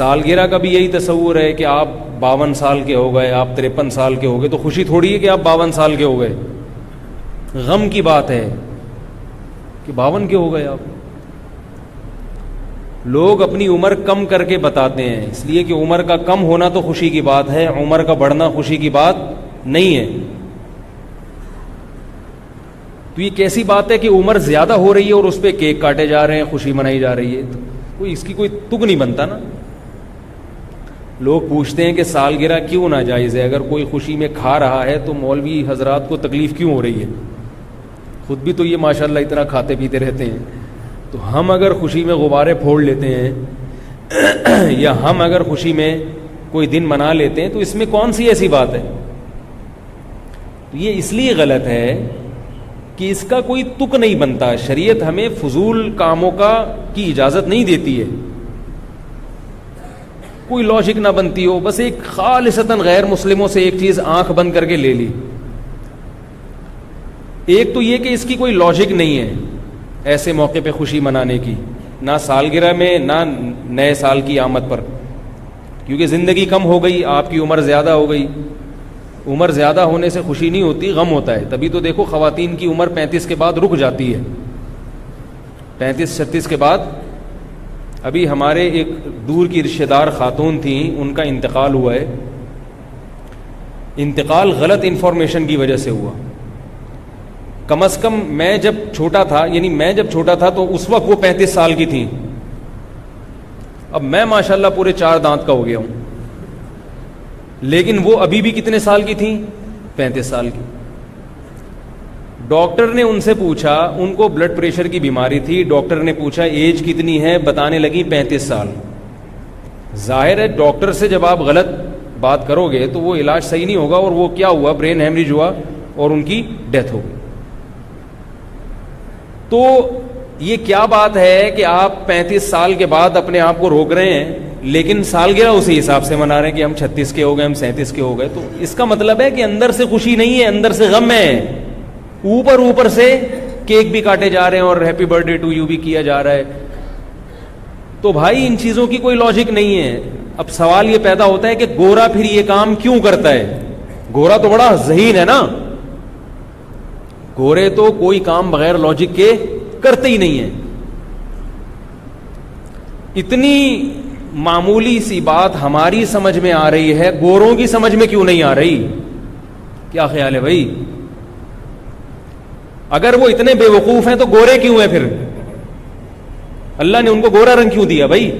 سالگرہ کا بھی یہی تصور ہے کہ آپ 52 سال کے ہو گئے, آپ 53 سال کے ہو گئے, تو خوشی تھوڑی ہے کہ آپ 52 سال کے ہو گئے, غم کی بات ہے کہ 52 کے ہو گئے آپ. لوگ اپنی عمر کم کر کے بتاتے ہیں, اس لیے کہ عمر کا کم ہونا تو خوشی کی بات ہے, عمر کا بڑھنا خوشی کی بات نہیں ہے. تو یہ کیسی بات ہے کہ عمر زیادہ ہو رہی ہے اور اس پہ کیک کاٹے جا رہے ہیں, خوشی منائی جا رہی ہے, تو کوئی اس کی کوئی تک نہیں بنتا نا. لوگ پوچھتے ہیں کہ سالگرہ کیوں ناجائز ہے, اگر کوئی خوشی میں کھا رہا ہے تو مولوی حضرات کو تکلیف کیوں ہو رہی ہے, خود بھی تو یہ ماشاءاللہ اتنا کھاتے پیتے رہتے ہیں. تو ہم اگر خوشی میں غبارے پھوڑ لیتے ہیں یا ہم اگر خوشی میں کوئی دن منا لیتے ہیں تو اس میں کون سی ایسی بات ہے. یہ اس لیے غلط ہے کہ اس کا کوئی تک نہیں بنتا. شریعت ہمیں فضول کاموں کی اجازت نہیں دیتی ہے, کوئی لاجک نہ بنتی ہو, بس ایک خالصتاً غیر مسلموں سے ایک چیز آنکھ بند کر کے لے لی. ایک تو یہ کہ اس کی کوئی لاجک نہیں ہے ایسے موقع پہ خوشی منانے کی, نہ سالگرہ میں نہ نئے سال کی آمد پر, کیونکہ زندگی کم ہو گئی, آپ کی عمر زیادہ ہو گئی. عمر زیادہ ہونے سے خوشی نہیں ہوتی, غم ہوتا ہے. تبھی تو دیکھو خواتین کی عمر 35 کے بعد رک جاتی ہے, 35-36 کے بعد. ابھی ہمارے ایک دور کی رشتہ دار خاتون تھیں, ان کا انتقال ہوا ہے. انتقال غلط انفارمیشن کی وجہ سے ہوا. کم از کم میں جب چھوٹا تھا تو اس وقت وہ 35 سال کی تھیں. اب میں ماشاءاللہ پورے 4 دانت کا ہو گیا ہوں, لیکن وہ ابھی بھی کتنے سال کی تھیں, 35 سال کی. ڈاکٹر نے ان سے پوچھا, ان کو بلڈ پریشر کی بیماری تھی, ڈاکٹر نے پوچھا ایج کتنی ہے, بتانے لگی 35 سال. ظاہر ہے ڈاکٹر سے جب آپ غلط بات کرو گے تو وہ علاج صحیح نہیں ہوگا, اور وہ کیا ہوا, برین ہیمریج ہوا اور ان کی ڈیتھ ہو گئی. تو یہ کیا بات ہے کہ آپ 35 سال کے بعد اپنے آپ کو روک رہے ہیں, لیکن سالگرہ اسی حساب سے منا رہے ہیں کہ ہم 36 کے ہو گئے, ہم 37 کے ہو گئے. تو اس کا مطلب ہے کہ اندر سے خوشی نہیں ہے, اندر سے غم ہے. اوپر سے کیک بھی کاٹے جا رہے ہیں اور happy birthday to you بھی کیا جا رہا ہے. تو بھائی ان چیزوں کی کوئی لاجک نہیں ہے. اب سوال یہ پیدا ہوتا ہے کہ گورا پھر یہ کام کیوں کرتا ہے. گورا تو بڑا ذہین ہے نا, گورے تو کوئی کام بغیر لاجک کے کرتے ہی نہیں ہیں. اتنی معمولی سی بات ہماری سمجھ میں آ رہی ہے, گوروں کی سمجھ میں کیوں نہیں آ رہی؟ کیا خیال ہے بھائی؟ اگر وہ اتنے بے وقوف ہیں تو گورے کیوں ہیں پھر؟ اللہ نے ان کو گورا رنگ کیوں دیا بھائی؟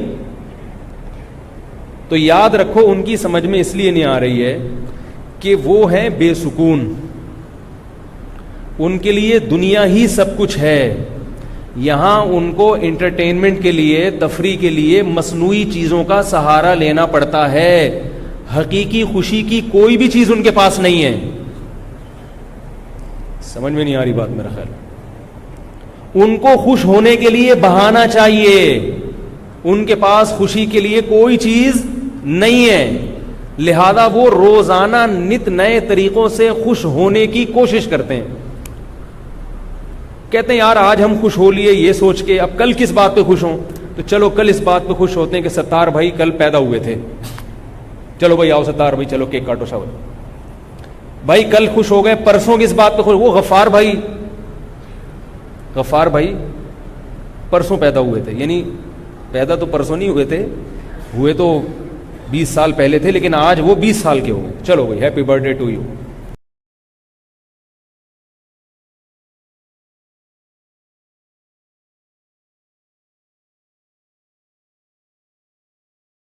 تو یاد رکھو ان کی سمجھ میں اس لیے نہیں آ رہی ہے کہ وہ ہیں بے سکون, ان کے لیے دنیا ہی سب کچھ ہے. یہاں ان کو انٹرٹینمنٹ کے لیے, تفریح کے لیے مصنوعی چیزوں کا سہارا لینا پڑتا ہے. حقیقی خوشی کی کوئی بھی چیز ان کے پاس نہیں ہے. سمجھ میں نہیں آ رہی بات میرا خیال. ان کو خوش ہونے کے لیے بہانہ چاہیے, ان کے پاس خوشی کے لیے کوئی چیز نہیں ہے. لہذا وہ روزانہ نت نئے طریقوں سے خوش ہونے کی کوشش کرتے ہیں. کہتے ہیں یار آج ہم خوش ہو لیے یہ سوچ کے, اب کل کس بات پہ خوش ہوں, تو چلو کل اس بات پہ خوش ہوتے ہیں کہ ستار بھائی کل پیدا ہوئے تھے. چلو بھائی آؤ ستار بھائی, چلو کیک کاٹو شاور. بھائی کل خوش ہو گئے, پرسوں کس بات پہ خوش, وہ غفار بھائی پرسوں پیدا ہوئے تھے. یعنی پیدا تو پرسوں نہیں ہوئے تھے, ہوئے تو 20 سال پہلے تھے, لیکن آج وہ 20 سال کے ہو گئے. چلو بھائی happy birthday to you.